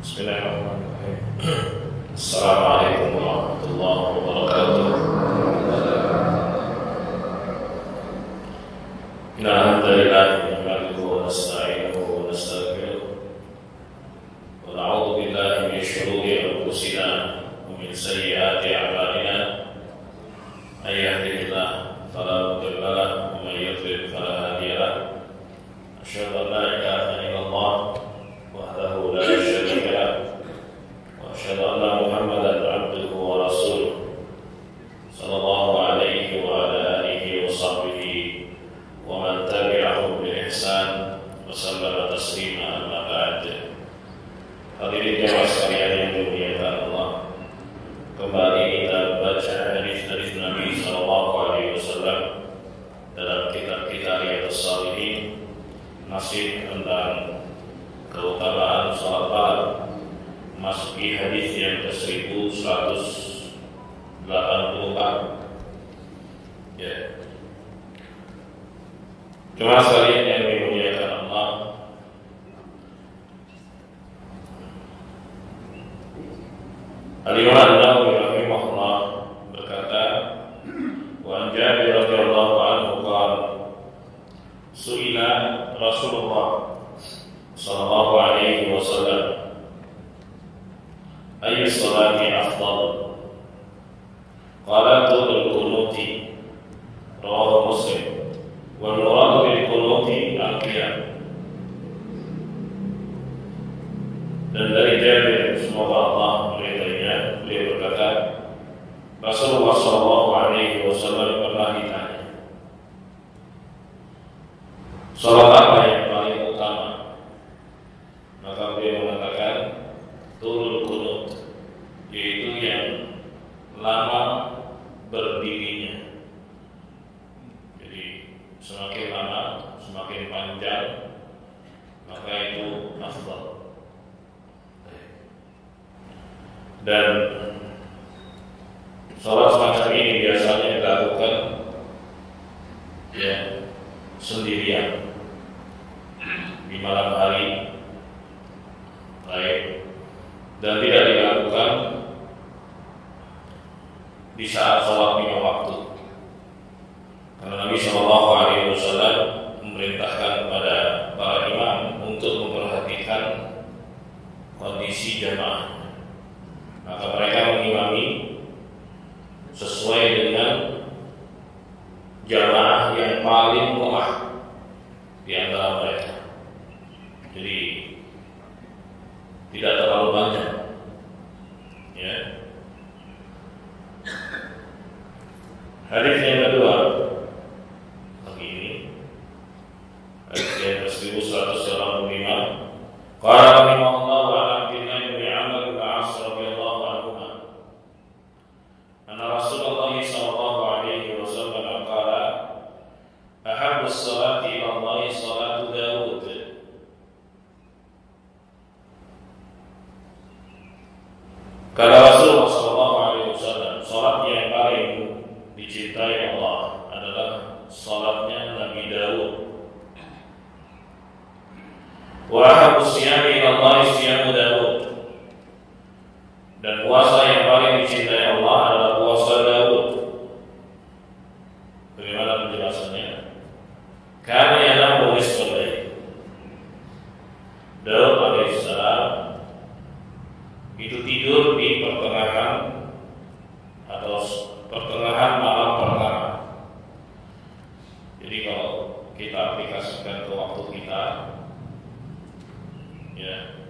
Bismillahirrahmanirrahim. Assalamualaikum warahmatullahi wabarakatuh. Innal hamdalillah nahmaduhu wa nasta'inuhu wa nastaghfiruh wa na'udzu billahi min shururi anfusina wa min sayyiati a'malina. May yahdihillahu fala mudilla lahu wa may yudlil fala hadiya lahu. Asyhadu an la ilaha illallah wahdahu la syarika lahu wa asyhadu anna Muhammadan abduhu wa rasuluh sallallahu alaihi wa ala alihi wa sahbihi wa man tabi'ahum bi ihsan wa sallama taslima amma ba'd. Hadirin jamaah sekalian yang dimuliakan Allah, kembali kita baca hadis-hadis Nabi sallallahu alaihi wasallam dalam kitab kita Riyadhus Shalihin, masih tentang keutamaan salat malam, masuki hadis yang ke-1184. Ya. Jemaah sekalian yang dimuliakan Allah, Al-Imam An-Nawawi rahimahullah berkata, wa an Jabir radhiyallahu anhu qala su'ila Rasulullah sallallahu alaihi wasallam ayyu salati afdal, qala tulul qunuti, rawahu Muslim. Wal muradu bil qunuti al-qiyam. Dan dari Jabir, semoga Allah meridainya, beliau berkata, Rasulullah sallallahu alaihi wasallam pernah ditanya, salat apa yang paling utama? Maka beliau mengatakan tulul qunut, yaitu yang lama berdirinya. Jadi semakin lama, semakin panjang, maka itu afdal. Dan salat semacam ini biasanya dilakukan sendirian di malam hari, baik, dan tidak dilakukan di saat sholat lima waktu. Karena Nabi Shallallahu Alaihi Wasallam memerintahkan kepada para imam untuk memperhatikan kondisi jamaah, maka mereka mengimami sesuai dengan jamaah yang paling lemah di antara mereka. Jadi tidak terlalu banyak, ya. Hadis yang kedua pagi ini, hadis yang ke-1185. Qala rahimahullah wa Abdullah bin Amr bin As radhiyallahu anhuma anna Rasulullah sallallahu alaihi wasallam qala ahabbus salati ila Allah salatu Daud. Kata Rasulullah sallallahu alaihi wasallam, salat yang paling dicintai Allah adalah salatnya Nabi Daud. Wa ahabbus siyami ila Allah siyamu Daud. Dan puasa yang paling dicintai Allah adalah puasa Daud. Bagaimana penjelasannya? Karena yanamu nisfal lail. Daud alaihissalam itu tidur di pertengahan atau pertengahan malam pertama. Jadi kalau kita aplikasikan ke waktu kita, ya,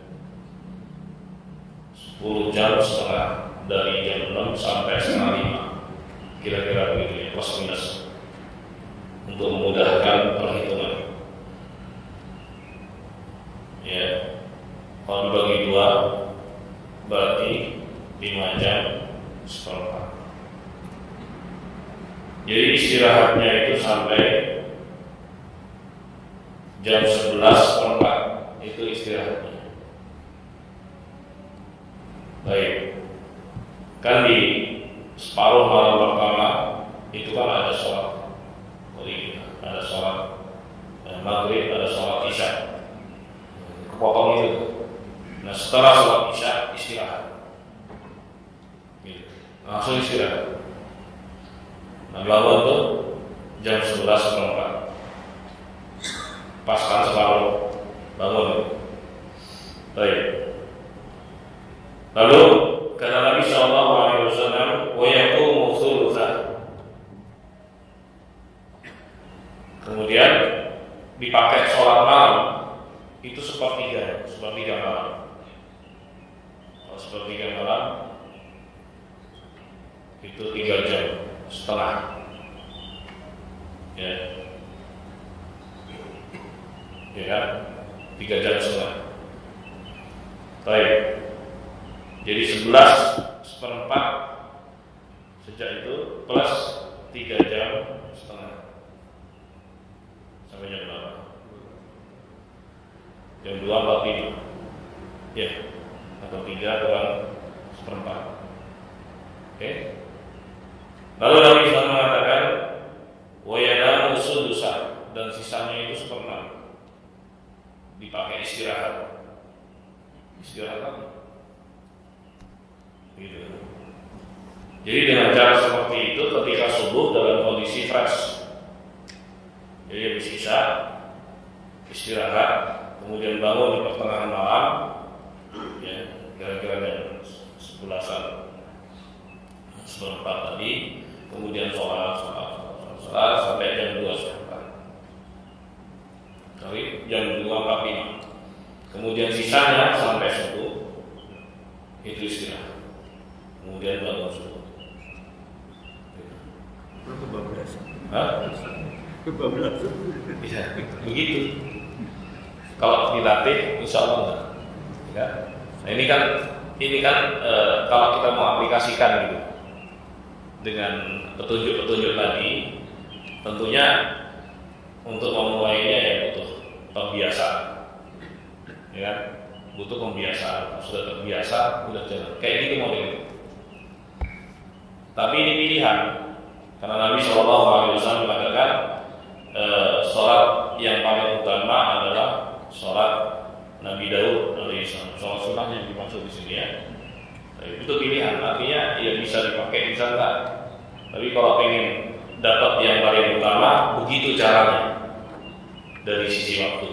10 jam setengah, dari jam 6 sampai setengah 5, kira-kira begitu ya, plus minus, untuk memudahkan perhitungan. Ya, kalau dibagi 2 berarti 5 jam seperempat. Jadi istirahatnya itu sampai jam 11:04, itu istirahatnya. Baik, kan di separuh malam pertama itu kan ada sholat ada sholat maghrib, ada sholat isya, kepotong itu. Nah setelah sholat isya istirahat, gitu. Langsung istirahat. Nah bangun tuh jam 11.04, pas kan separuh bangun. Baik. Lalu kata Nabi Sallallahu Alaihi Wasallam, wa yaqumu thulutsan. Kemudian dipakai sholat malam itu sepertiga malam. Kalau sepertiga malam itu 3 jam setengah. Ya, ya kan? 3 jam setengah. Baik. Jadi 11/4 sejak itu plus 3 jam setengah sampai jam berapa? Jam 2.45. Ya, atau 3/4. Oke. Lalu Nabi SAW mengatakan wa yanamu sudusan, dan sisanya itu 1/6 dipakai istirahat apa? Gitu. Jadi dengan cara seperti itu ketika subuh dalam kondisi fresh, jadi habis isya istirahat, kemudian bangun di pertengahan malam, ya kira-kira jam 11-an 1/4 tadi, kemudian sholat sampai jam 2.04, jam 2.45, kemudian sisanya sampai subuh itu istirahat, kemudian bangun subuh. Kebablasan. Bisa begitu. Kalau dilatih, insya Allah enggak. Ya. Nah ini kan kalau kita mau aplikasikan gitu dengan petunjuk-petunjuk tadi, tentunya untuk memulainya ya butuh pembiasaan, ya kan? Butuh pembiasaan. Sudah terbiasa, sudah jalan. Kayak gitu modelnya. Tapi ini pilihan, karena Nabi SAW mengatakan sholat yang paling utama adalah sholat Nabi Daud alaihissalam. Sholat sunnah yang dimaksud di sini ya. Itu pilihan, artinya ya bisa dipakai, bisa enggak. Tapi kalau pengen dapat yang paling utama, begitu caranya dari sisi waktu.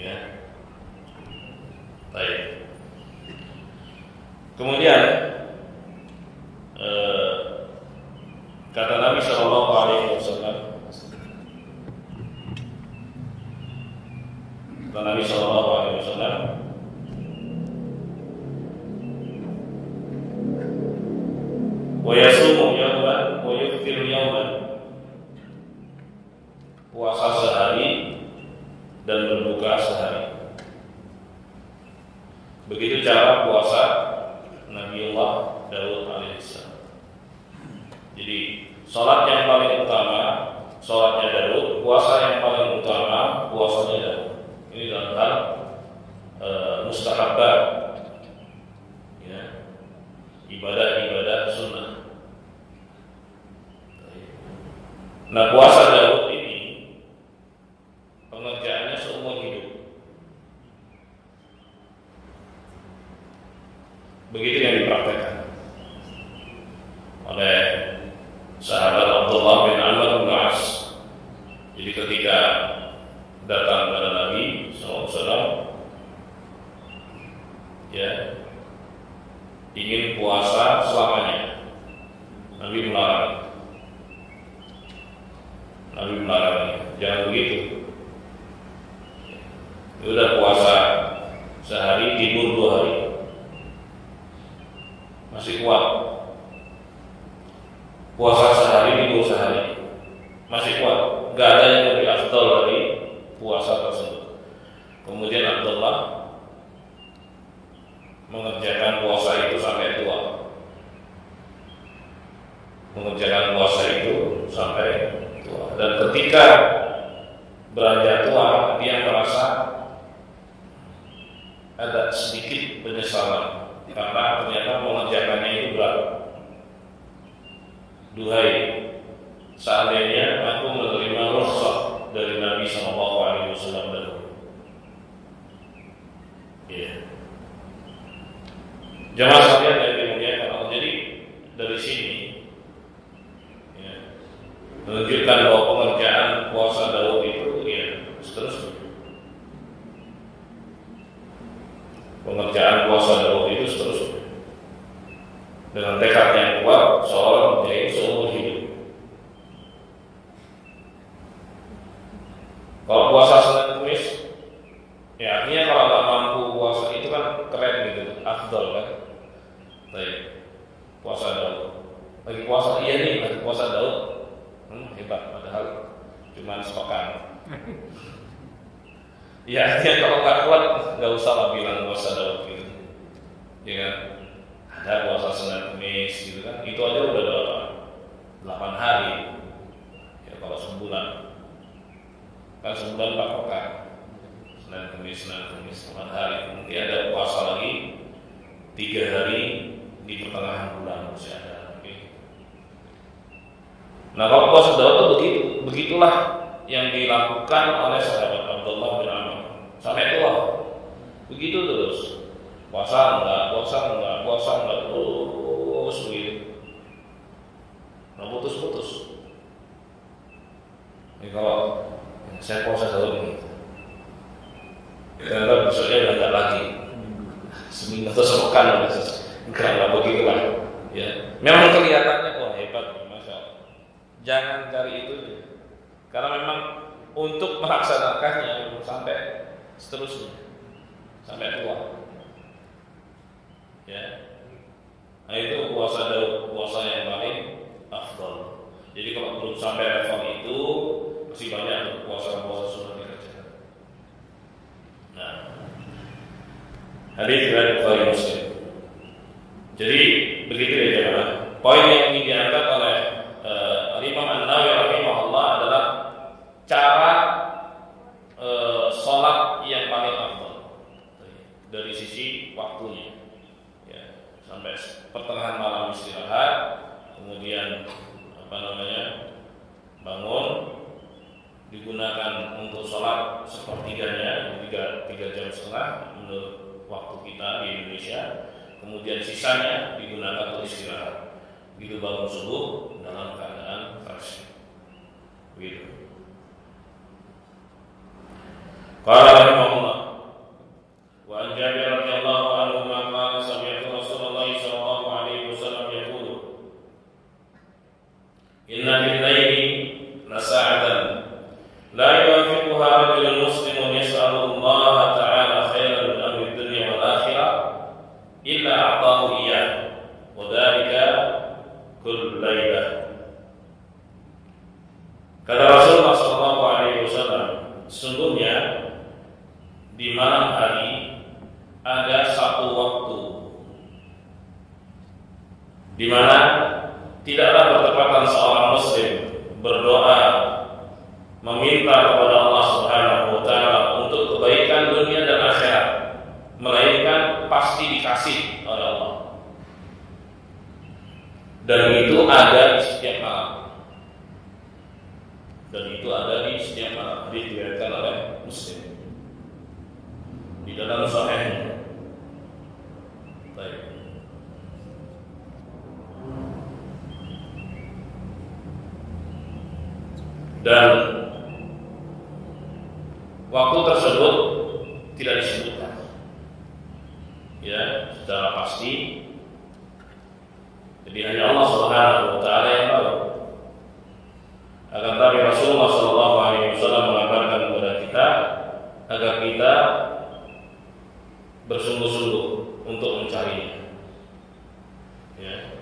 Ya. Baik. Kemudian kata Nabi Sallallahu Alaihi Wasallam, wa yasumu yawman wa yuftiru yawman, puasa sehari dan berbuka sehari. Begitu cara puasa Nabiullah Daud alaihissalam. Jadi sholat yang paling utama sholatnya Daud, puasa yang paling utama puasanya Daud. Ini dalam hal mustahabat, ya, ibadah-ibadah sunnah. Nah puasa Daud ini pengerjaannya seumur hidup. Begitu yang dipraktekkan oleh sahabat Abdullah bin Amr bin As. Jadi ketika datang kepada Nabi SAW, ya, ingin puasa selamanya, Nabi melarang. Jangan begitu. Udah puasa sehari, tidur 2 hari, masih kuat. Puasa sehari, tidur sehari, masih kuat. Gak ada yang lebih afdal dari puasa tersebut. Kemudian Abdullah mengerjakan puasa itu sampai tua. Dan ketika beranjak tua, dia merasa ada sedikit penyesalan karena ternyata mengerjakannya itu berat. Duhai, seandainya aku menerima rukhsah dari Nabi SAW dahulu, Ya. Jamaah sekalian yang dimuliakan Allah, jadi dari sini ya, menunjukkan bahwa pengerjaan puasa Daud itu ya seterusnya. Pengerjaan puasa Daud itu seterusnya dengan tekad yang kuat seorang menjadi seumur hidup. Kalau puasa Senin Kamis, ya artinya kalau nggak mampu puasa itu kan keren gitu, afdol kan. Baik, puasa Daud. Lagi puasa iya nih, lagi puasa Daud, hebat. Padahal cuma sepekan. Ya artinya kalau nggak kuat, nggak usah lah bilang puasa Daud gitu, ya kan? Ada puasa Senin Kamis gitu kan, itu aja udah berapa? 8 hari. Ya kalau sebulan. Kan sebulan 4 pekan, Senin Kamis 8 hari. Kemudian ada puasa lagi 3 hari di pertengahan bulan masih ada. Nah kalau puasa Daud itu begitulah yang dilakukan oleh sahabat Abdullah bin Amr sampai tua. Begitu terus, puasa enggak, terus begitu. Nah putus. Ini kalau saya puasa Daud ini, ternyata besoknya udah enggak lagi, seminggu atau sepekan enggak begitu lah. Ya, memang kelihatannya wah hebat, masya Allah. Jangan cari itu, karena memang untuk melaksanakannya sampai seterusnya, sampai tua. Ya, nah itu puasa Daud, puasa yang paling afdal. Jadi kalau belum sampai level itu, masih banyak puasa-puasa sunnah dikerjakan. Nah, hadis riwayat Bukhari Muslim. Jadi begitu ya jemaah. Poin yang ingin diangkat oleh Imam An-Nawawi rahimahullah adalah cara sholat yang paling afdal dari sisi waktunya. Ya, sampai pertengahan malam istirahat, kemudian bangun, digunakan untuk sholat sepertiganya, 3 jam setengah menurut waktu kita di Indonesia. Kemudian sisanya digunakan untuk istirahat. Begitu bangun subuh dalam keadaan fresh. Begitu. Qala rahimahullah wa an Jabir radhiyallahu anhu qala sami'tu Rasulullah sallallahu alaihi wasallam yaqulu inna fil laili lasa'atan la yuwafiquha rajulun muslimun yas'alu Allah ta'ala khairan min amri dunya wal akhirah illa a'tahu iyyah wa dhalika kull lailah. Kata Rasulullah sallallahu alaihi wasallam, sesungguhnya di malam hari ada satu waktu di mana tidaklah bertepatan seorang muslim berdoa meminta kepada Allah Subhanahu wa taala untuk kebaikan dunia dan akhirat, melainkan pasti dikasih oleh Allah. Dan itu ada di setiap malam. Diriwayatkan oleh Muslim di dalam Sahihnya. Baik. Dan waktu tersebut tidak disebutkan, ya, secara pasti. Jadi hanya Allah Subhanahu wa taala yang tahu. Akan tetapi Rasulullah sallallahu alaihi wasallam mengabarkan kepada kita agar kita bersungguh-sungguh untuk mencarinya. Ya.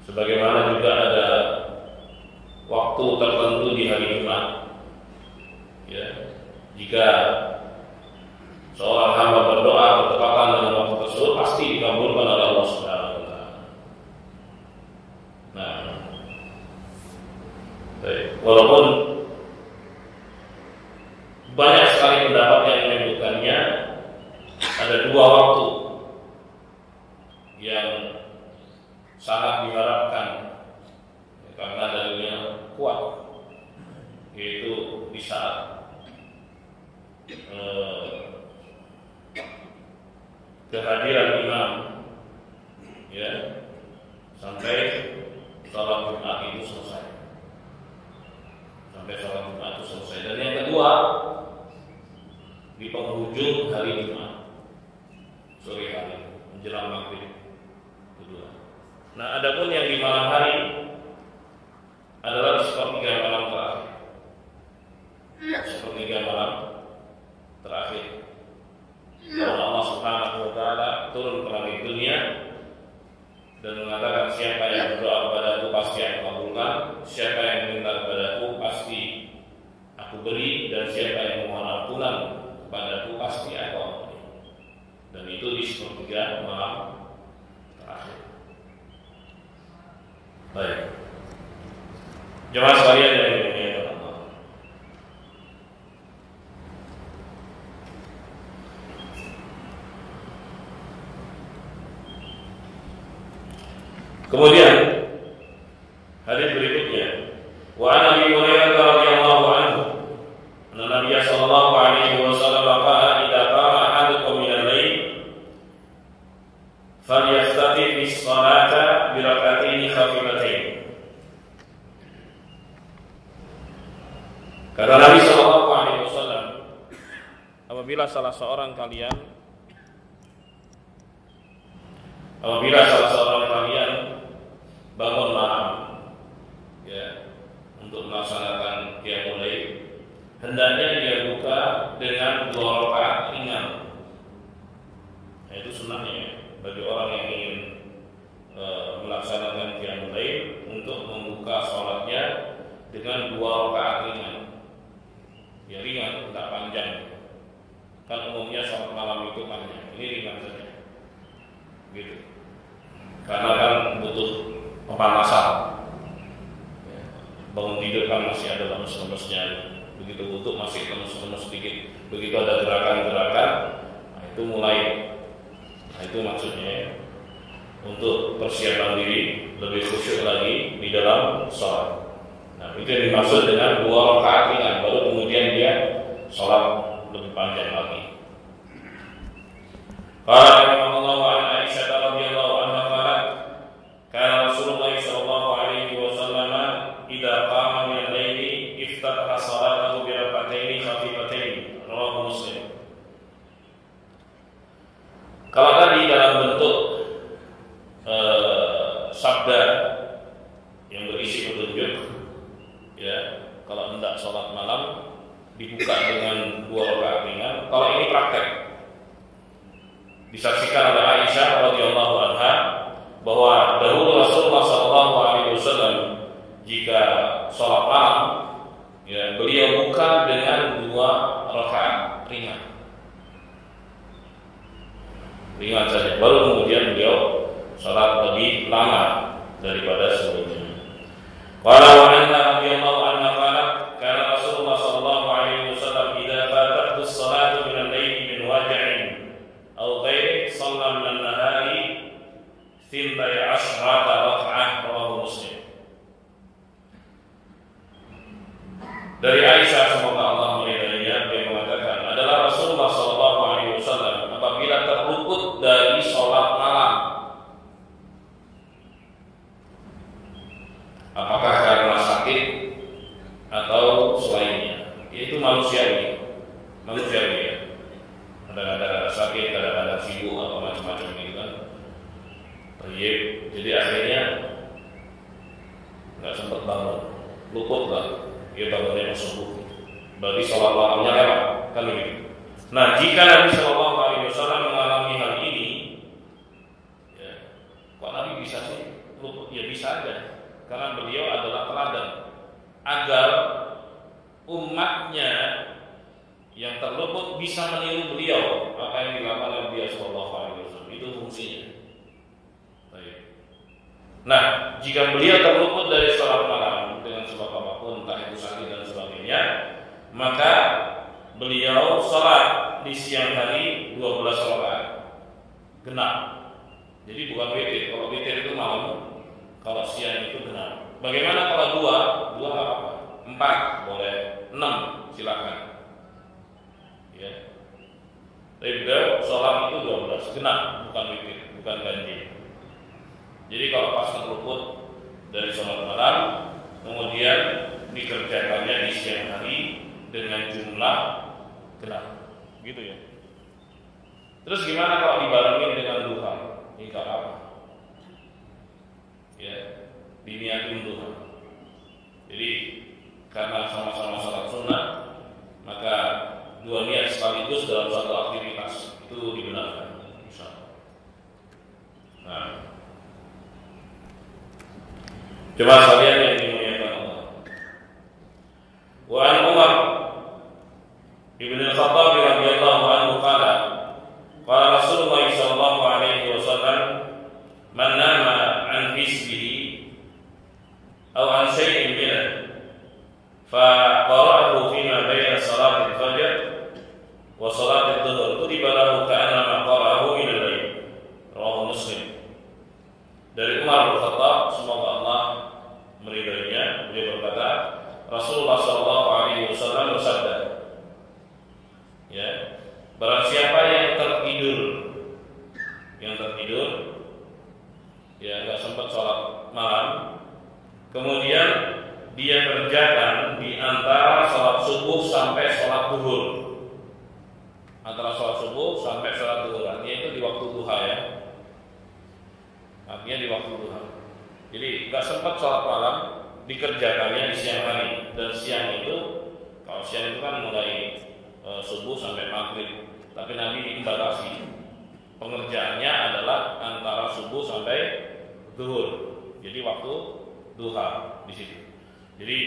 Sebagaimana juga ada waktu tertentu di hari Jumat. Ya. Jika seorang hamba berdoa bertepatan dengan waktu tersebut, pasti dikabulkan oleh Allah Subhanahu wa taala. Nah, walaupun banyak sekali pendapat yang menyebutkannya, ada 2 waktu yang sangat diharapkan karena dalilnya kuat, yaitu di saat kehadiran imam, ya, sampai sholat Jumat itu selesai. Sampai sholat Jumat itu selesai. Dan yang kedua, di penghujung hari Jumat, sore hari, menjelang maghrib kedua. Nah, adapun yang di malam hari adalah sepertiga malam terakhir. Sepertiga malam terakhir. Kalau Allah Subhanahu wa taala turun ke langit dunia dan mengatakan, siapa yang berdoa kepadaku pasti aku kabulkan, siapa yang meminta kepadaku pasti aku beri, dan siapa yang memohon ampunan kepadaku pasti aku ampuni. Dan itu di sepertiga malam terakhir. Baik, jemaah sekalian yang dimuliakan Allah, kemudian hadis berikutnya, wa an Abi Hurairah radhiyallahu anhu anna Nabiy sallallahu alaihi wasallam qala idza qama ahadukum min al-lail falyastati bis salata bi rak'atayn khafifatain. Kata Nabi sallallahu alaihi wasallam, apabila salah seorang kalian bangun malam, ya, untuk melaksanakan qiyamul lail, hendaknya dia buka dengan 2 rakaat ringan. Nah, itu sunnahnya bagi orang yang ingin melaksanakan qiyamul lail untuk membuka sholatnya dengan 2 rakaat ringan. Ya, ringan, tidak panjang. Kan umumnya sholat malam itu panjang, ini ringan saja, gitu. Karena kan butuh pemanasan. Bangun tidur kan masih ada lemes-lemesnya, begitu butuh masih lemes-lemes sedikit. Begitu ada gerakan-gerakan, nah itu mulai. Nah itu maksudnya, untuk persiapan diri lebih khusyuk lagi di dalam sholat. Nah itu yang dimaksud dengan 2 rakaat ringan, baru kemudian dia sholat lebih panjang lagi. Qala rahimahullah an Aisyah radhiyallahu anha qalat kana Rasulullah sallallahu alaihi wasallam idza qama min al-laili iftataha salatahu bi rak'atayn khafifatayn, rawahu Muslim. Kalau tadi dalam bentuk sabda yang berisi petunjuk, ya, kalau hendak sholat malam dibuka dengan 2 rakaat ringan. Kalau ini praktek disaksikan oleh Aisyah radhiyallahu anha bahwa dahulu Rasulullah sallallahu alaihi wasallam jika sholat malam, ya, beliau buka dengan 2 rakaat ringan saja, baru kemudian beliau sholat lebih lama daripada sebelumnya. Qala wa anna radhiyallahu anha qalat kana Rasulullah sallallahu alaihi wasallam idza fatathu as-salatu min al-laili min waj'in aw ghairi shalla min an-nahari 12 rak'ah, rawahu Muslim. Dari Aisyah semoga Allah meridainya, dia mengatakan adalah Rasulullah sallallahu alaihi wasallam apabila terluput dari sholat malam, apakah karena sakit atau selainnya, itu manusiawi ya. Kadang-kadang ada sakit, kadang-kadang sibuk atau macam-macam gitu kan. Jadi akhirnya nggak sempat bangun, luput lah. Dia bangunnya subuh, berarti sholat malamnya lewat, kan begitu. Nah, jika Nabi Shallallahu Alaihi Wasallam mengalami hal ini, ya, kok Nabi bisa sih luput? Ya bisa aja, karena beliau adalah teladan agar umatnya yang terluput bisa meniru beliau apa yang dilakukan oleh beliau Shallallahu Alaihi Wasallam. Itu fungsinya. Baik. Nah, jika beliau terluput dari sholat malam dengan sebab apapun, entah itu sakit dan sebagainya, maka beliau sholat di siang hari 12 rakaat genap. Jadi bukan witir. Kalau witir itu malam, kalau siang itu genap. Bagaimana kalau 2 nggak apa-apa, 4 boleh, 6 silakan. Ya. Tapi beliau sholat itu 12 genap, bukan witir, bukan ganjil. Jadi kalau pas terluput dari sholat malam, kemudian dikerjakannya di siang hari dengan jumlah genap, gitu ya. Terus gimana kalau dibarengin dengan duha? Ini gak apa? Ya, diniatin duha. Jadi karena sama-sama sholat sunnah, maka dua niat sekaligus dalam satu aktivitas itu dibenarkan. Nah, coba sekalian yang dimuliakan Allah. Wa an Umar ibn al-Khattab radhiyallahu anhu qala Rasulullah sallallahu alaihi wasallam man nama an hizbihi aw an shay'in minhu fa qara'ahu fima baina salat al-fajr wa salat al-dhuhr kutiba lahu ka'annama qara'ahu min al-layl. Rawahu Muslim. Dari Umar bin Khattab, semoga Allah meridainya, beliau berkata, Rasulullah sallallahu alaihi wasallam bersabda, ya, barang siapa yang tertidur, ya enggak sempat sholat malam, kemudian dia kerjakan di antara sholat subuh sampai sholat zuhur, antara sholat subuh sampai sholat zuhur, artinya itu di waktu duha ya, artinya di waktu duha. Jadi enggak sempat sholat malam, dikerjakannya di siang hari, dan siang itu, kalau siang itu kan mulai subuh sampai maghrib, tapi Nabi membatasi pengerjaannya adalah antara subuh sampai zuhur. Jadi waktu duha di situ. Jadi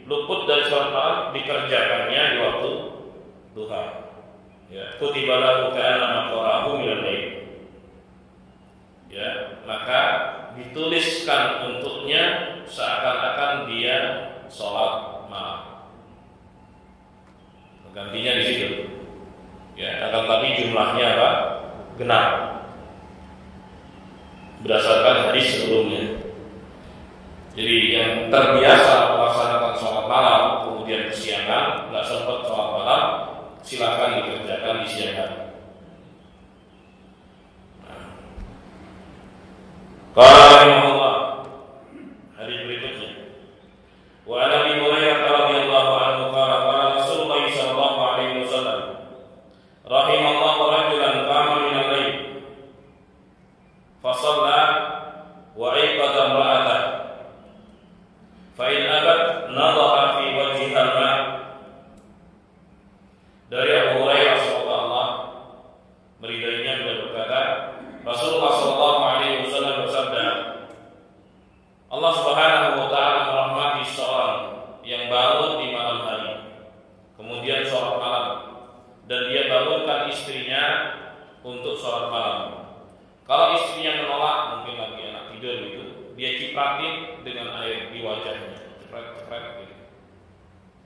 luput dari sholat malam dikerjakannya di waktu duha. Ya, kutiba lahu ka'annama qara'ahu min al-lail. Ya, maka dituliskan untuknya seakan-akan dia sholat malam. Gantinya di situ. Ya, akan tapi jumlahnya apa? Genap. Berdasarkan hadis sebelumnya. Jadi yang terbiasa melaksanakan sholat malam kemudian kesiangan, nggak sempat sholat malam, silakan dikerjakan di siang hari. Qala hadis berikutnya. Wa Nabi Hurairah radhiyallahu anhu qala Rasulullah sallallahu alaihi wasallam rahimallahu rajulan qama min al-lail fa shalla wa ayqadha imra'atan fa in abat nadha fi wajhiha al-ma'. Dari Abu Hurairah semoga Allah meridainya, beliau berkata, Rasulullah sallallahu alaihi wasallam bersabda, Allah Subhanahu wa taala merahmati seorang yang bangun di malam hari, kemudian sholat malam, dan dia bangunkan istrinya untuk sholat malam. Kalau istrinya menolak, mungkin lagi anak tidur gitu, dia cipratin dengan air di wajahnya, cepret gitu.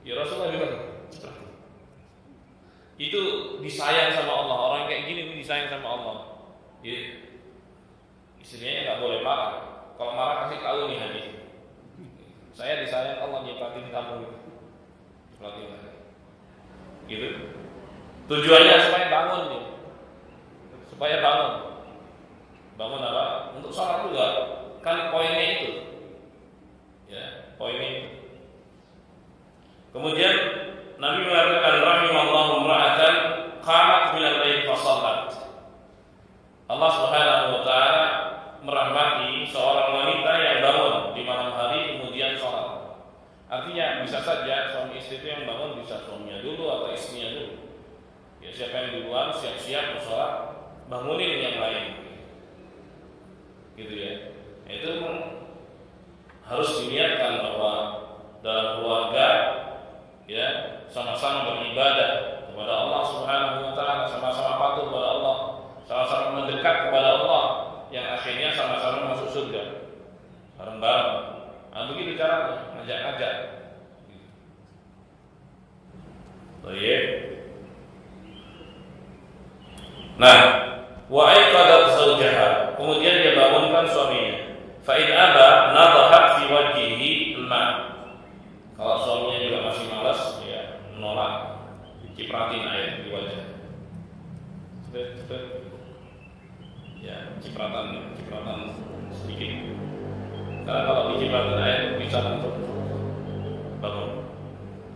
Ya Rasulullah juga cipratin. Itu disayang sama Allah. Orang kayak gini itu disayang sama Allah. Ya, istrinya nggak boleh marah. Kalau marah kasih tahu nih hadis. Saya disayang Allah, nyipratin kamu gitu. Gitu. Tujuannya supaya bangun nih. Supaya bangun. Bangun apa? Untuk sholat juga. Kan poinnya itu. Ya, poinnya itu. Kemudian Nabi mengatakan rahimallahu imra'atan qamat min al-lail fa shallat. Allah Subhanahu wa taala merahmati seorang wanita yang bangun di malam hari kemudian sholat. Artinya bisa saja suami istri itu yang bangun, bisa suaminya dulu atau istrinya dulu. Ya, siapa yang duluan siap-siap sholat, bangunin yang lain. Gitu ya. Itu harus diniatkan bahwa dalam keluarga ya sama-sama beribadah kepada Allah Subhanahu wa taala, sama-sama patuh kepada Allah, sama-sama mendekat kepada Allah, yang akhirnya sama-sama masuk surga bareng-bareng. Nah, begitu caranya, ngajak-ngajak. Baik. Nah, wa aiqadat zawjaha, kemudian dia bangunkan suaminya. Fa in aba nadhat fi wajhihi al-ma. Kalau suaminya juga masih malas, ya menolak, cipratin air di wajah. Ya, cipratan sedikit. Karena kalau di cipratan air bisa untuk bangun.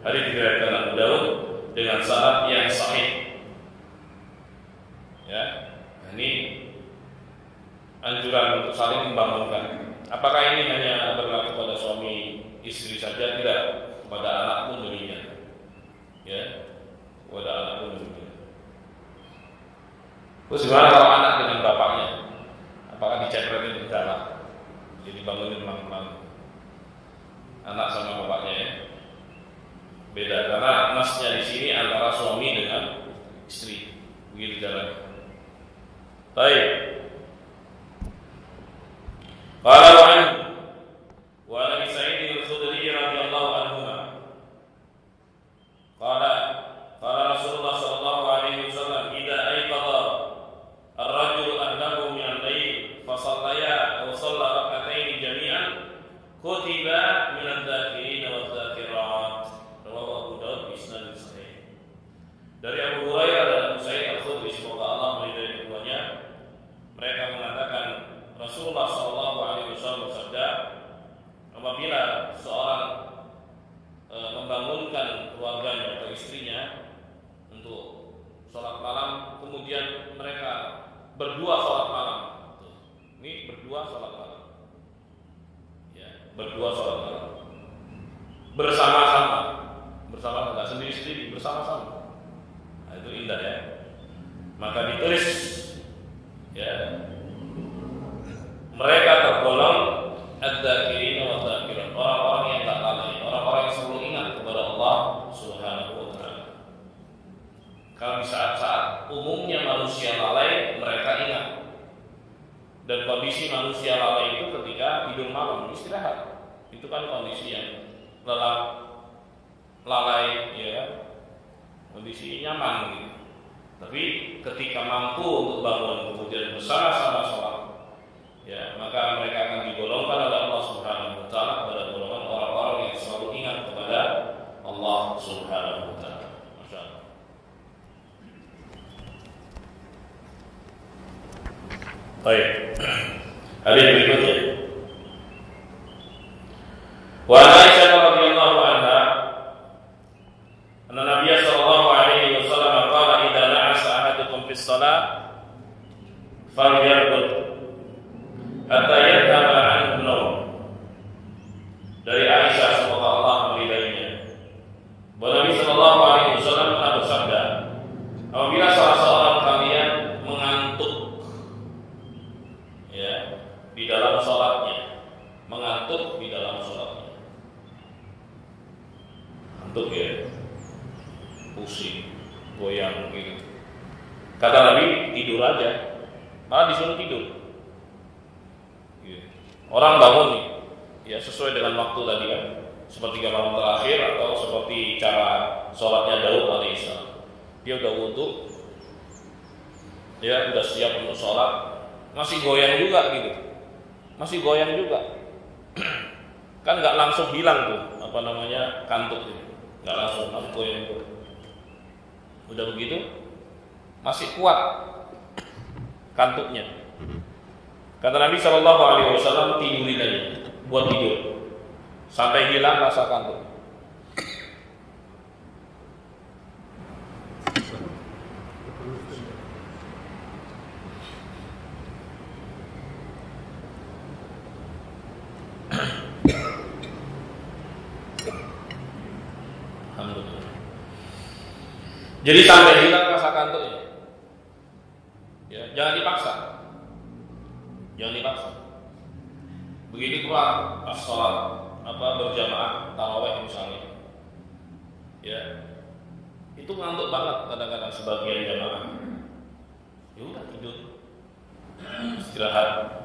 Hadis diriwayatkan Abu Daud dengan syarat yang sahih. Ya, ini anjuran untuk saling membangunkan. Apakah ini hanya berlaku pada suami istri saja? Tidak, kepada anak pun demikian. Ya, kepada anak pun demikian. Terus gimana kalau anak dengan bapaknya? Apakah dicepretin ke dalam? Jadi bangunin malam-malam. Anak sama bapaknya ya. Beda karena nasnya di sini antara suami dengan istri. Begitu jalan. Baik. Qala wa Nabi Sa'id al-Khudri radhiyallahu anhu. Qala Rasulullah sallallahu alaihi wasallam idza ayqadha ar-rajulu ahlahu min al-layl fa shallaya aw shalla rak'atayn jami'an kutiba min adh-dhakirin wa adh-dhakirat. Rawahu Abu Daud bi isnad sahih. Dari Abu Hurairah dan Abu Sa'id al-Khudri semoga Allah meridai keduanya, mereka mengatakan Rasulullah sallallahu alaihi wasallam bersabda, apabila seorang membangunkan keluarganya atau istrinya untuk sholat malam, kemudian mereka berdua sholat malam. Ini berdua sholat malam. Ya, berdua sholat malam. Bersama-sama, nggak sendiri-sendiri, bersama-sama. Nah, itu indah ya. Maka ditulis, ya, mereka tergolong adz-dzakirin wa adz-dzakirat, orang-orang yang tak lalai, orang-orang yang selalu ingat kepada Allah Subhanahu wa taala. Kalau di saat-saat umumnya manusia lalai, mereka ingat. Dan kondisi manusia lalai itu ketika tidur malam, istirahat. Itu kan kondisi yang lelah, lalai, ya, kondisi nyaman gitu. Tapi ketika mampu untuk bangun kemudian bersama-sama sholat, ya, maka mereka akan digolongkan oleh Allah Subhanahu wa taala kepada golongan orang-orang yang selalu ingat kepada Allah Subhanahu wa taala. Masyaallah. Baik. Hadis berikutnya. Wa Aisyah radhiyallahu anha, anna Nabiy sallallahu alaihi wasallam qala idza na'asa ahadukum fis shalah falyarqud hatta yadhhaba anhu an-nawm. Dari Aisyah semoga Allah meridainya, bahwa Nabi sallallahu alaihi wasallam pernah bersabda, apabila salah seorang kalian mengantuk, ya, di dalam salatnya, mengantuk di dalam salatnya, ngantuk ya, pusing, goyang gitu. Kata Nabi, tidur aja, malah disuruh tidur. Orang bangun nih, ya sesuai dengan waktu tadi kan, sepertiga malam terakhir atau seperti cara sholatnya Daud alaihissalam. Dia udah wudu, dia udah siap untuk sholat, masih goyang juga gitu, masih goyang juga. Kan nggak langsung hilang tuh, apa namanya, kantuk itu, nggak langsung goyang tuh. Udah begitu, masih kuat kantuknya. Kata Nabi Shallallahu Alaihi Wasallam, tidurin aja, buat tidur sampai hilang rasa kantuk. Alhamdulillah. Jadi sampai hilang rasa kantuknya. Ya, jangan dipaksa. Jangan dipaksa. Begitu pula pas sholat berjamaah tarawih misalnya, ya, itu ngantuk banget kadang-kadang sebagian jamaah. Ya udah tidur, istirahat,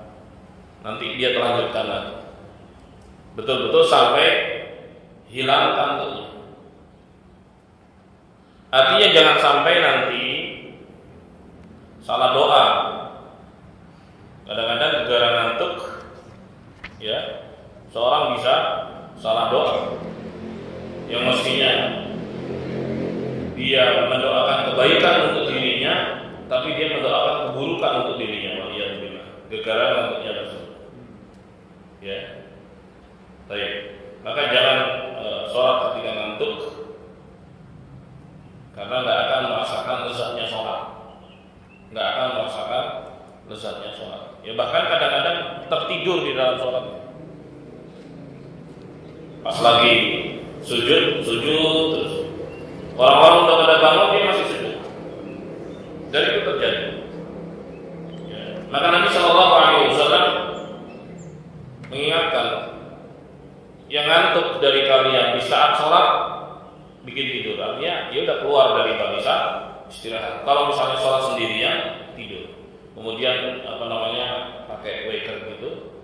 nanti dia terlanjutkan lagi. Betul-betul sampai hilang kantuknya. Artinya jangan sampai nanti salah doa. Kadang-kadang gara ngantuk, ya, seorang bisa salah doa. Yang mestinya dia mendoakan kebaikan untuk dirinya, tapi tapi dia mendoakan keburukan untuk dirinya, waliyadzubillah, gara-gara ngantuknya tersebut. Ya, baik. Maka jangan sholat ketika ngantuk, karena nggak akan merasakan lezatnya sholat, nggak akan merasakan lezatnya sholat. Ya bahkan kadang-kadang tertidur di dalam sholat. Pas lagi sujud terus orang-orang udah pada bangun dia masih sujud. Dan itu terjadi. Ya. Maka Nabi Shallallahu Alaihi Wasallam mengingatkan yang ngantuk dari kalian di saat sholat bikin tidur, artinya dia udah keluar dari barisan istirahat. Kalau misalnya sholat sendirian tidur, kemudian pakai waker gitu,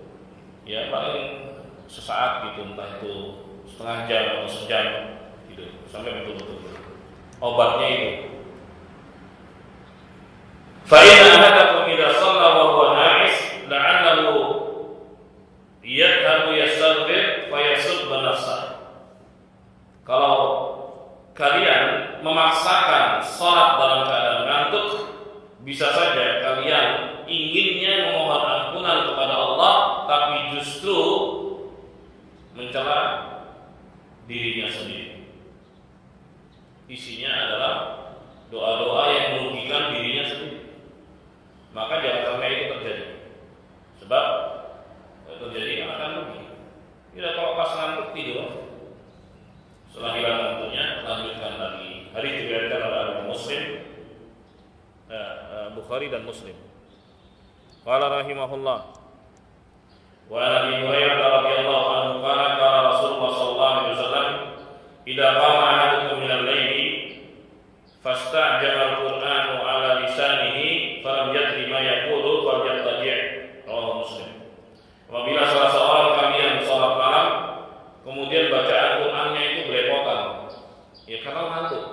ya paling sesaat gitu, entah itu setengah jam atau sejam gitu, sampai betul-betul obatnya itu. Fa inna ahadakum idza shalla wa huwa na'is la'allahu yadhhabu yastaghfir fa yasubba nafsah. Kalau kalian memaksakan sholat dalam keadaan ngantuk, bisa saja kalian inginnya memohon ampunan kepada Allah, tapi justru mencela dirinya sendiri. Isinya adalah doa-doa yang merugikan dirinya sendiri. Maka jangan sampai itu terjadi. Sebab terjadi akan rugi. Tidak, kalau pas ngantuk tidur, setelah hilang ngantuknya lanjutkan lagi. Hadis diriwayatkan oleh Muslim, Bukhari dan Muslim. Qala rahimahullah, wa Abi Hurairah radhiyallahu anhu qala qala Rasulullah sallallahu alaihi wasallam, idza qama ahadukum min al-laili fastajaba al-Qur'anu ala lisanihi falam yadri ma yaqulu falyattaji'. Rawahu Muslim. Apabila salah seorang kalian salat malam kemudian bacaan Qur'annya itu belepotan, ya karena ngantuk.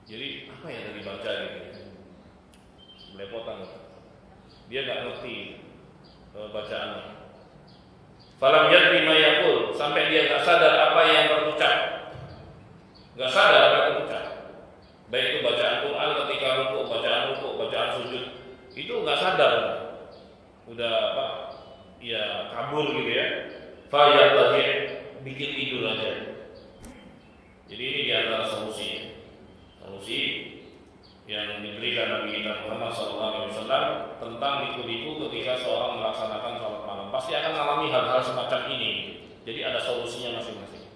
Jadi apa yang tadi baca gitu? Belepotan. Dia enggak ngerti bacaannya. Falam yadri ma yaqul, sampai dia enggak sadar apa yang terucap. Enggak sadar apa yang terucap. Baik itu bacaan Quran ketika rukuk, bacaan sujud, itu enggak sadar. Udah ya kabur gitu ya. Fa yataji, bikin tidur aja. Jadi ini di antara solusi yang diberikan Nabi kita Muhammad SAW tentang liku-liku ketika seorang melaksanakan sholat malam. Pasti akan mengalami hal-hal semacam ini. Jadi ada solusinya masing-masing.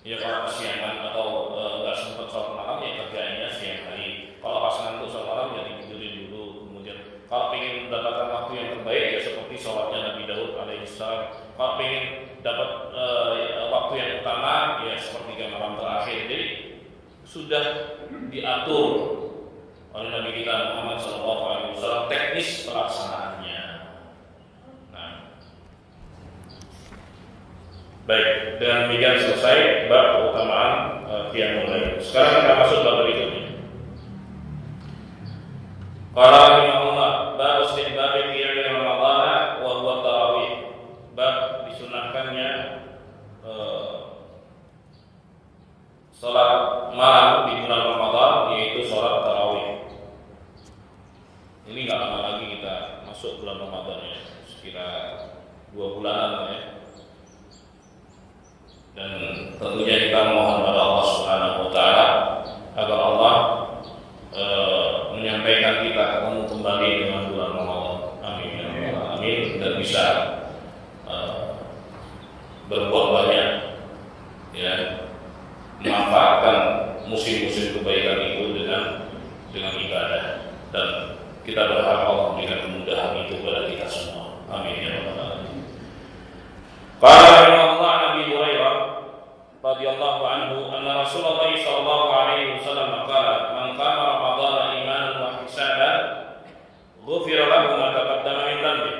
Ya kalau kesiangan atau nggak sempat sholat malam, ya kerjaannya siang hari. Kalau pas ngantuk sholat malam, ya tidurin dulu. Kemudian kalau ingin mendapatkan waktu yang terbaik, ya seperti sholatnya Nabi Daud alaihissalam. Kalau ingin dapat waktu yang utama, ya sepertiga malam terakhir. Jadi sudah diatur oleh Nabi kita Muhammad SAW teknis pelaksanaannya. Nah, baik, dengan demikian selesai bab keutamaan qiyamul lail. Sekarang kita masuk bab berikutnya. Qala rahimahullah, bab istihbab qiyam Ramadan wa huwa tarawih. Bab disunahkannya salat malam di bulan Ramadan, yaitu salat tarawih. Ini nggak lama lagi kita masuk bulan Ramadan ya, sekira 2 bulanan ya. Dan tentunya kita mohon pada Allah Subhanahu Wa Taala agar Allah menyampaikan kita ketemu kembali dengan bulan Ramadan. Amin. Amin. Dan bisa berbuat banyak ya, memanfaatkan musim-musim kebaikan itu dengan ibadah, dan kita berharap Allah memberikan kemudahan itu kepada kita semua. Amin ya rabbal alamin. Qala Nabi Hurairah radhiyallahu anhu anna Rasulullah sallallahu alaihi wasallam qala man qama Ramadan imanan wa ihtisaban ghufira lahu ma taqaddama min dhanbi.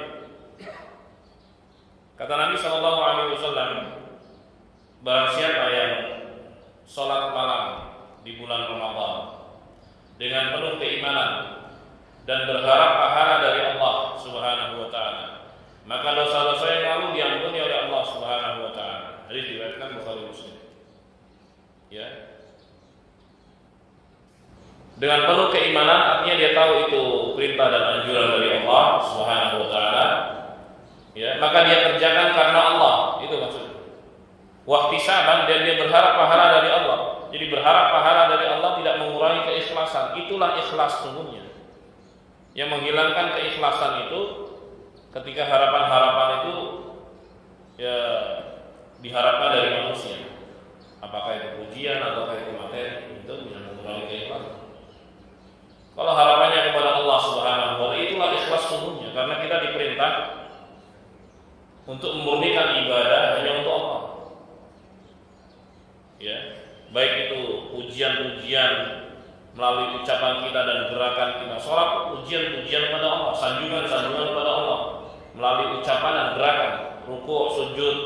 Kata Nabi sallallahu alaihi wasallam, barang siapa yang sholat malam di bulan Ramadan dengan penuh keimanan dan berharap pahala dari Allah Subhanahu wa Ta'ala, maka dosa-dosa yang lalu diampuni oleh Allah Subhanahu wa Ta'ala. Hadis diriwayatkan Bukhari Muslim. Ya. dengan penuh keimanan, artinya dia tahu itu perintah dan anjuran dari Allah Subhanahu wa taala. Ya, maka dia kerjakan karena Allah, itu maksudnya. Wahtisaban, dan dia berharap pahala dari Allah. Jadi berharap pahala dari Allah tidak mengurangi keikhlasan. Itulah ikhlas sungguhnya. Yang menghilangkan keikhlasan itu ketika harapan-harapan itu ya diharapkan dari manusia. Apakah itu pujian atau itu materi, itu bisa mengurangi keikhlasan. Kalau harapannya kepada Allah Subhanahu wa taala, itulah ikhlas sungguhnya, karena kita diperintah untuk memurnikan ibadah hanya untuk Allah. Ya, baik itu pujian-pujian melalui ucapan kita dan gerakan kita. Salat pujian-pujian kepada Allah, sanjungan-sanjungan kepada Allah melalui ucapan dan gerakan, rukuk, sujud.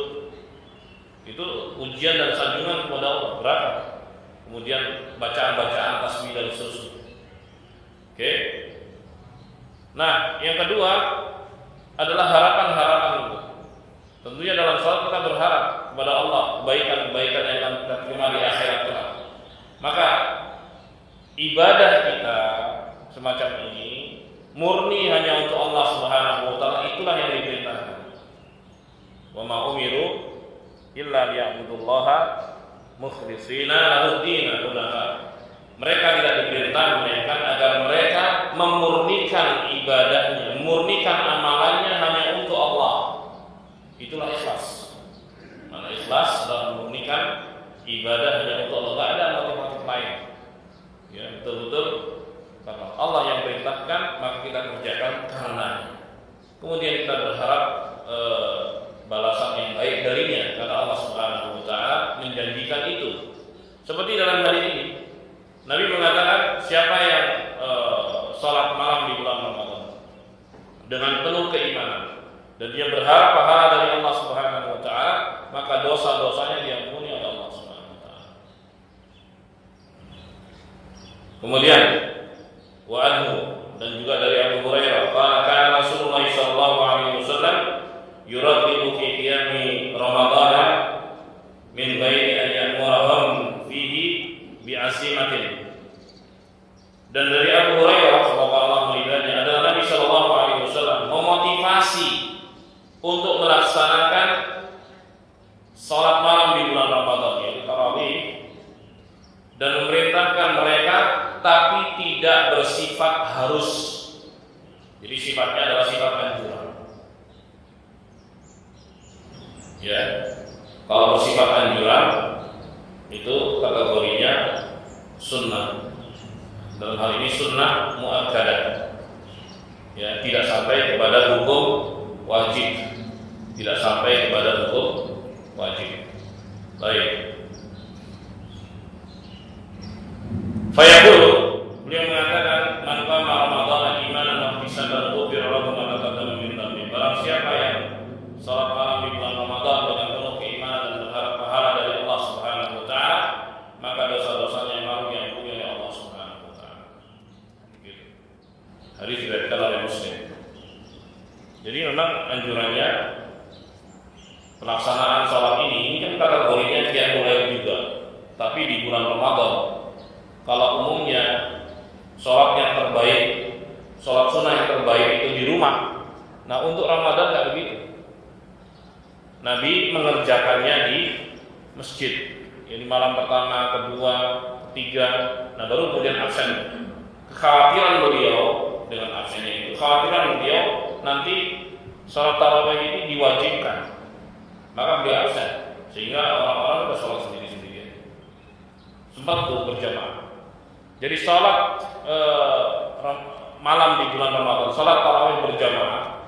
Itu pujian dan sanjungan kepada Allah, gerakan. Kemudian bacaan-bacaan tasbih dan seterusnya. Oke. Nah, yang kedua adalah harapan-harapan itu. Tentunya dalam salat kita berharap kepada Allah kebaikan-kebaikan yang akan kita terima di akhirat kelak. Maka ibadah kita semacam ini murni hanya untuk Allah Subhanahu wa taala, itulah yang diperintahkan. Wa ma umiru illa liya'budullaha mukhlishina lahu-d-din. Mereka tidak diperintah melainkan agar mereka memurnikan ibadahnya, memurnikan amalannya hanya untuk Allah. Itulah ikhlas. Mana ikhlas adalah memurnikan ibadah hanya untuk Allah, tidak ada motif-motif lain. Ya, betul-betul karena Allah yang perintahkan, maka kita kerjakan karena. Kemudian kita berharap balasan yang baik darinya, karena Allah Subhanahu wa taala menjanjikan itu. Seperti dalam hal ini, Nabi mengatakan siapa yang salat malam di bulan Ramadan dengan penuh keimanan dan dia berharap pahala dari Allah Subhanahu wa taala, maka dosa-dosanya diampuni oleh Allah Subhanahu wa taala. Kemudian wa anhu, dan juga dari Abu Hurairah, kana Rasulullah sallallahu alaihi wasallam yuraddidu fi qiyami Ramadan min ghairi an ya'murahum fihi bi'asimatin. Dan dari Abu Hurairah, semoga Allah meridainya, adalah Nabi sallallahu alaihi wasallam memotivasi untuk melaksanakan salat malam di bulan Ramadan, yaitu tarawih, dan memerintahkan mereka, tapi tidak bersifat harus. Jadi sifatnya adalah sifat anjuran. Ya, kalau bersifat anjuran itu kategorinya sunnah. Dalam hal ini sunnah muakkadah. Ya, tidak sampai kepada hukum wajib, tidak sampai kepada hukum wajib. Baik. Fayaqulu, beliau mengatakan, man qama Ramadan imanan wa ihtisaban ghufira lahu ma taqaddama min dhanbi. Barang siapa yang salat malam di bulan Ramadan dengan penuh keimanan dan berharap pahala dari Allah Subhanahu wa taala, maka dosa-dosanya yang lalu diampuni oleh Allah Subhanahu wa taala. Begitu. Hadis diriwayatkan oleh Muslim. Jadi memang anjurannya pelaksanaan salat ini kan kategorinya qiyamul lail juga, tapi di bulan Ramadan. Kalau umumnya sholat yang terbaik, sholat sunnah yang terbaik itu di rumah. Nah, untuk Ramadan nggak begitu. Nabi mengerjakannya di masjid. Ini malam pertama, kedua, ketiga. Nah, baru kemudian absen. Kekhawatiran beliau dengan absennya itu, kekhawatiran beliau nanti sholat tarawih ini diwajibkan, maka beliau absen sehingga orang-orang sudah sholat sendiri-sendiri. Sempat tuh berjamaah. Jadi sholat malam di bulan Ramadan, sholat tarawih berjamaah,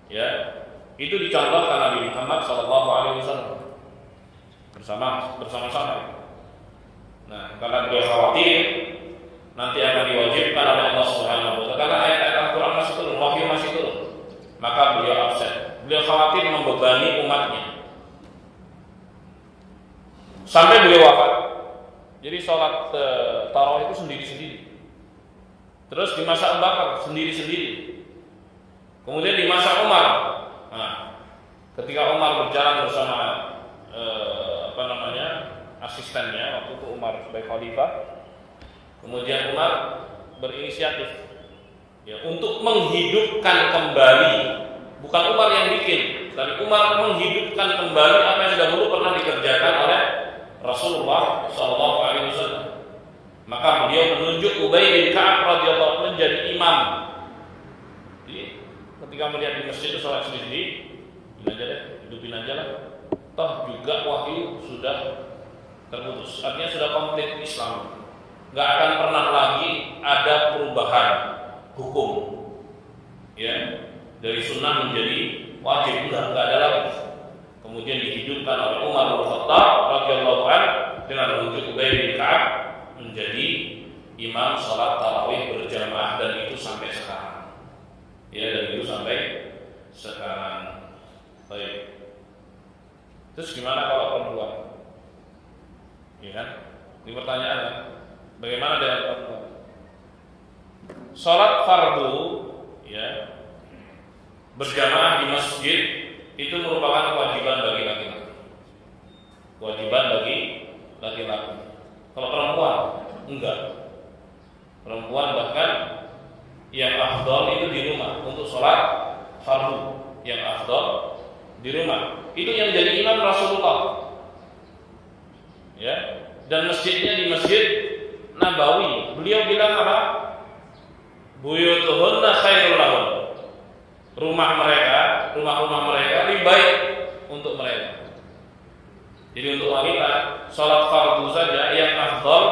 ya, itu dicontohkan Nabi Muhammad SAW bersama-sama. Nah, karena beliau khawatir nanti akan diwajibkan oleh Allah Subhanahu wa taala, karena ayat-ayat Al-Quran masih turun, wahyu masih turun, maka beliau absen. Beliau khawatir membebani umatnya sampai beliau wafat. Jadi sholat tarawih itu sendiri-sendiri. Terus di masa Abu Bakar sendiri-sendiri. Kemudian di masa Umar. Nah, ketika Umar berjalan bersama asistennya waktu itu Umar sebagai khalifah, Kemudian Umar berinisiatif ya untuk menghidupkan kembali, bukan Umar yang bikin, tapi Umar menghidupkan kembali apa yang dahulu pernah dikerjakan oleh Rasulullah SAW. Maka beliau menunjuk Ubay bin Ka'ab radhiyallahu anhu menjadi imam. Jadi ketika melihat di masjid itu sholat sendiri, hidupin aja lah. Toh juga wahyu sudah terputus, artinya sudah komplit Islam. Gak akan pernah lagi ada perubahan hukum, ya, dari sunnah menjadi wajib, enggak ada lagi. Kemudian dihidupkan oleh Umar bin Khattab radhiyallahu anhu dengan menunjuk Ubay bin Ka'ab menjadi imam sholat tarawih berjamaah, dan itu sampai sekarang. Ya, dan itu sampai sekarang. Baik. Terus gimana kalau perempuan? Ya kan? Ini pertanyaan kan? Bagaimana dengan perempuan? Sholat fardu, ya, berjamaah di masjid itu merupakan kewajiban bagi laki-laki. Kewajiban bagi laki-laki. Kalau perempuan enggak. Perempuan bahkan yang afdal itu di rumah untuk sholat fardu. Yang afdal di rumah. Itu yang jadi imam Rasulullah. Ya, dan masjidnya di Masjid Nabawi. Beliau bilang apa? Buyutuhunna khairul lahun. Rumah-rumah mereka lebih baik untuk mereka. Jadi untuk wanita sholat fardu saja yang afdal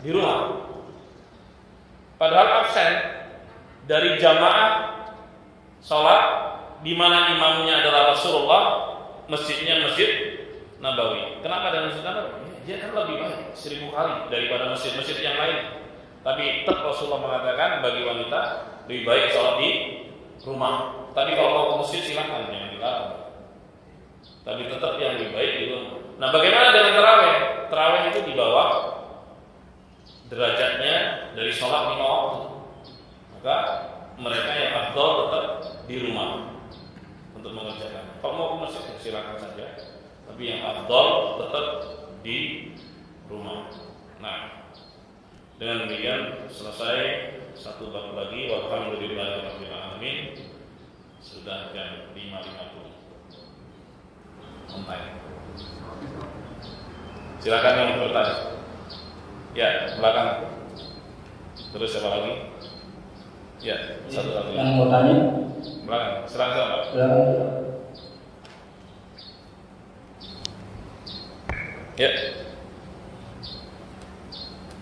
di rumah. Padahal absen dari jamaah sholat di mana imamnya adalah Rasulullah, masjidnya Masjid Nabawi. Kenapa dari Masjid Nabawi? Dia kan lebih baik 1000 kali daripada masjid-masjid yang lain. Tapi tetap Rasulullah mengatakan bagi wanita lebih baik sholat di rumah. Tapi kalau mau ke masjid silakan, jangan dilarang. Tapi tetap yang lebih baik di rumah. Nah, bagaimana dengan tarawih? Tarawih itu di bawah derajatnya dari sholat 5 waktu. Maka mereka yang afdal tetap di rumah untuk mengerjakan. Kalau mau ke masjid silakan saja. Tapi yang afdal tetap di rumah. Nah, dengan demikian selesai satu bab lagi. Walhamdulillahirabbil alamin. Sudah jam 5.50. On time. Silakan yang bertanya. Ya, belakang. Terus siapa lagi? Ya, satu lagi. Yang mau tanya? Belakang. Silakan Pak. Belakang. Ya.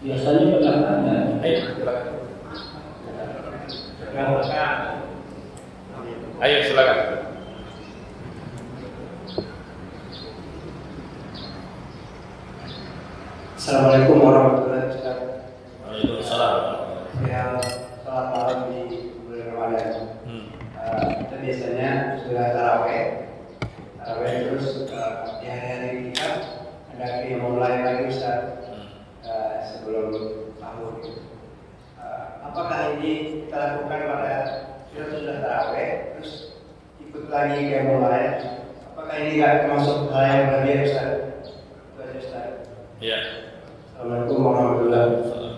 Biasanya pernah tanya. Ayo, silakan. Ayo, silakan. Assalamualaikum warahmatullahi wabarakatuh. Waalaikumsalam. Yang sholat malam di bulan Ramadan. Kita biasanya sudah taraweh terus di hari-hari kita ada yang mulai lagi Ustaz sebelum sahur. Apakah ini kita lakukan pada kita sudah taraweh terus ikut lagi kayak mulai? Apakah ini nggak termasuk hal yang berlebihan Ustaz? Itu aja Ustaz. Ya. Assalamualaikum warahmatullahi wabarakatuh.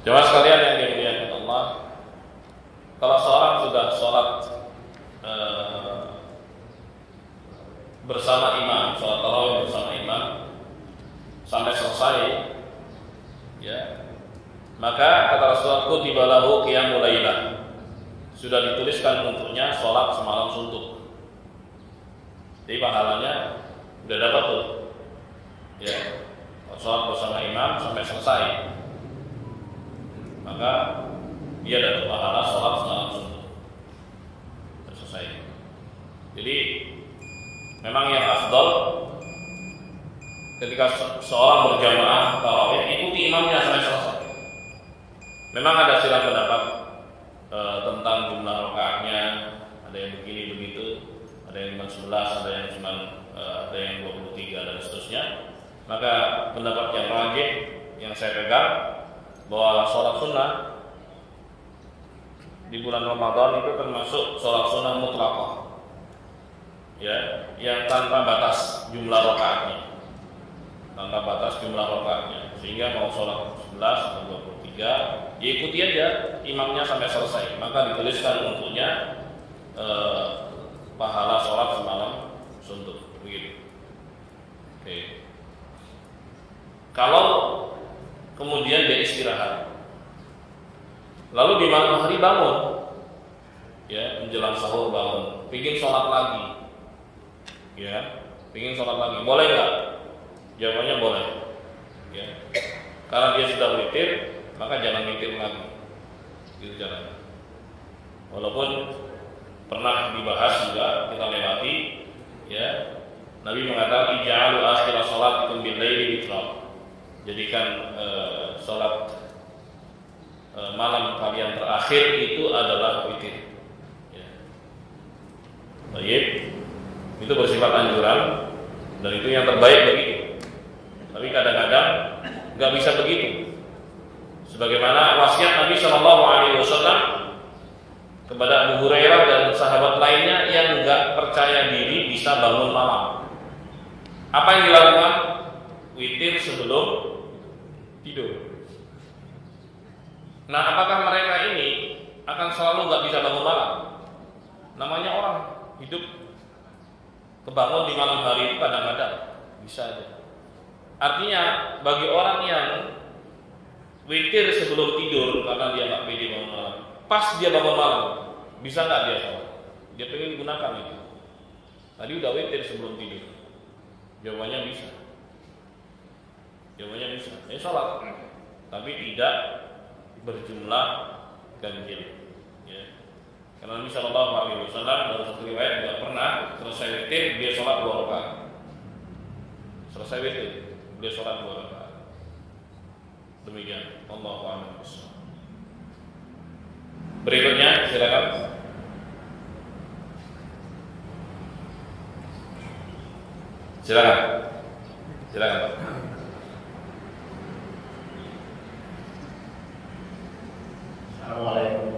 Jemaah sekalian yang dimuliakan Allah, kalau seorang sudah sholat bersama imam, sholat tarawih bersama imam sampai selesai, ya, maka kata Rasulullah kutiba lahu qiyamul lailah, sudah dituliskan untuknya sholat semalam suntuk. Jadi pahalanya sudah dapat tuh, ya, sholat bersama imam sampai selesai, maka dia dapat pahala sholat semalam suntuk. Selesai. Jadi memang yang afdal ketika seorang berjamaah tarawih ikuti imamnya sampai selesai. Memang ada silang pendapat tentang jumlah rakaatnya, ada yang begini begitu, ada yang cuma 11, ada yang cuma ada yang 23 dan seterusnya. Maka pendapat yang rajih yang saya pegang bahwa sholat sunnah di bulan Ramadan itu termasuk sholat sunnah mutlaqah, ya, yang tanpa batas jumlah rakaatnya. tanpa batas jumlah rakaatnya, sehingga mau sholat 11 atau 23 ya ikuti aja imamnya sampai selesai, maka dituliskan untuknya pahala sholat semalam suntuk begitu. Oke. Kalau kemudian dia istirahat, lalu di malam hari bangun, ya menjelang sahur bangun, pingin sholat lagi, ya pingin sholat lagi, boleh nggak? Jawabannya boleh, ya karena dia sudah witir, maka jangan witir lagi, itu caranya. Walaupun pernah dibahas juga kita lewati, ya Nabi mengatakan ij'alu akhir sholatikum bil laili witra. Jadikan sholat malam kalian terakhir itu adalah witir. Ya. Baik, itu bersifat anjuran dan itu yang terbaik begitu. Tapi kadang-kadang nggak bisa begitu. Sebagaimana wasiat Nabi Shallallahu Alaihi Wasallam kepada Abu Hurairah dan sahabat lainnya yang nggak percaya diri bisa bangun malam. Apa yang dilakukan? Witir sebelum tidur. Nah, apakah mereka ini akan selalu nggak bisa bangun malam? Namanya orang hidup kebangun di malam hari itu kadang-kadang bisa aja. Artinya bagi orang yang witir sebelum tidur karena dia nggak pede bangun malam, pas dia bangun malam, bisa nggak dia sholat? Dia pengen gunakan itu. Tadi udah witir sebelum tidur. Jawabannya bisa. Jawabannya bisa. Ya sholat, tapi tidak berjumlah ganjil. Ya. Karena Nabi Shallallahu Alaihi Wasallam dalam satu riwayat juga pernah selesai witir dia sholat 2 rakaat. Selesai witir dia sholat 2 rakaat. Demikian. Allahu a'lam bishawab. Berikutnya silakan. Silakan. Silakan Pak. Assalamualaikum.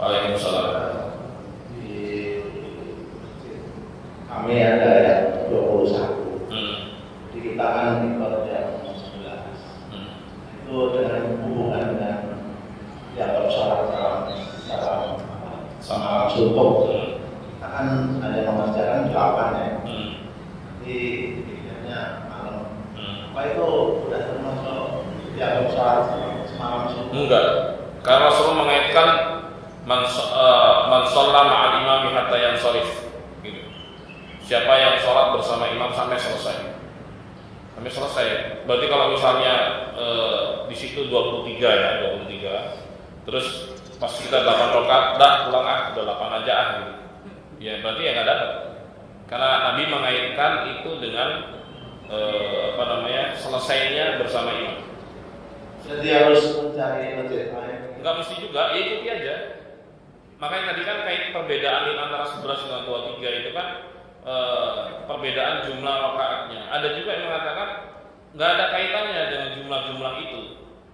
Waalaikumsalam. Di kami ada ya 21. Jadi kita kan ikut jam 11. Itu dengan hubungan dengan jadwal sholat sama suntuk. Kita kan ada mengerjakan 8 ya. Di tidaknya malam. Apa itu sudah termasuk jadwal sholat semalam suntuk? Enggak. Karena Rasulullah mengaitkan man shalla ma'al imami hatta yansharif. Gitu. Siapa yang sholat bersama imam sampai selesai. Sampai selesai. Berarti kalau misalnya di situ 23 ya, 23. Terus pas kita 8 rakaat, dah pulang udah 8 aja gitu. Ya berarti ya enggak dapat. Karena Nabi mengaitkan itu dengan selesainya bersama imam. Jadi harus mencari masjid lain. Enggak mesti juga, ya ikuti aja. Makanya tadi kan kait perbedaan antara 11 dengan 23 itu kan perbedaan jumlah rakaatnya. Ada juga yang mengatakan nggak ada kaitannya dengan jumlah-jumlah itu.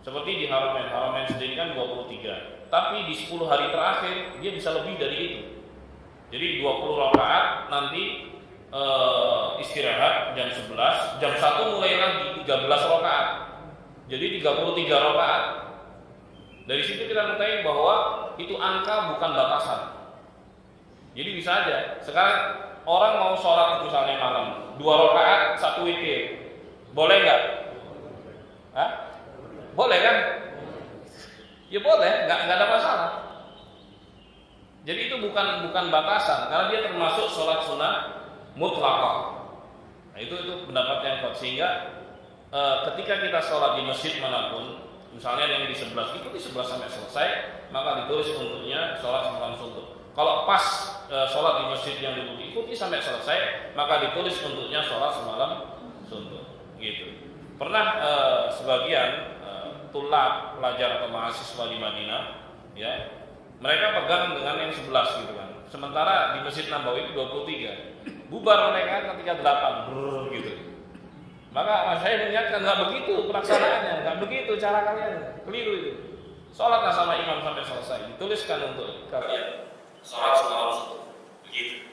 Seperti di Haramain sendiri kan 23. Tapi di 10 hari terakhir dia bisa lebih dari itu. Jadi 20 rakaat nanti istirahat jam 11, jam 1 mulai lagi 13 rakaat. Jadi 33 rakaat. Dari situ kita mengetahui bahwa itu angka bukan batasan. Jadi bisa aja. Sekarang orang mau sholat misalnya malam 2 rakaat 1 witir, boleh nggak? Hah? Boleh kan? Ya boleh, nggak ada masalah. Jadi itu bukan batasan, karena dia termasuk sholat sunnah mutlaqah. Nah itu pendapat yang kuat, sehingga ketika kita sholat di masjid manapun, misalnya yang di 11 itu di 11 sampai selesai, maka ditulis untuknya sholat semalam suntuk. Kalau pas sholat di masjid yang diikuti sampai selesai, maka ditulis untuknya sholat semalam suntuk. Gitu. Pernah sebagian tulab, pelajar atau mahasiswa di Madinah, ya, mereka pegang dengan yang 11 gitu kan. Sementara di Masjid Nabawi itu 23. Bubar mereka ketika 8 gitu. Maka saya mengingatkan nggak begitu pelaksanaannya, nggak begitu cara kalian, keliru itu. Sholatlah sama imam sampai selesai, dituliskan untuk kalian sholat semalam suntuk. Begitu.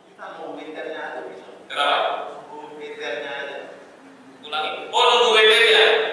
Kita mau witirnya aja bisa. Kenapa? Mau witirnya aja. Ulangi. Oh, nunggu WTP ya?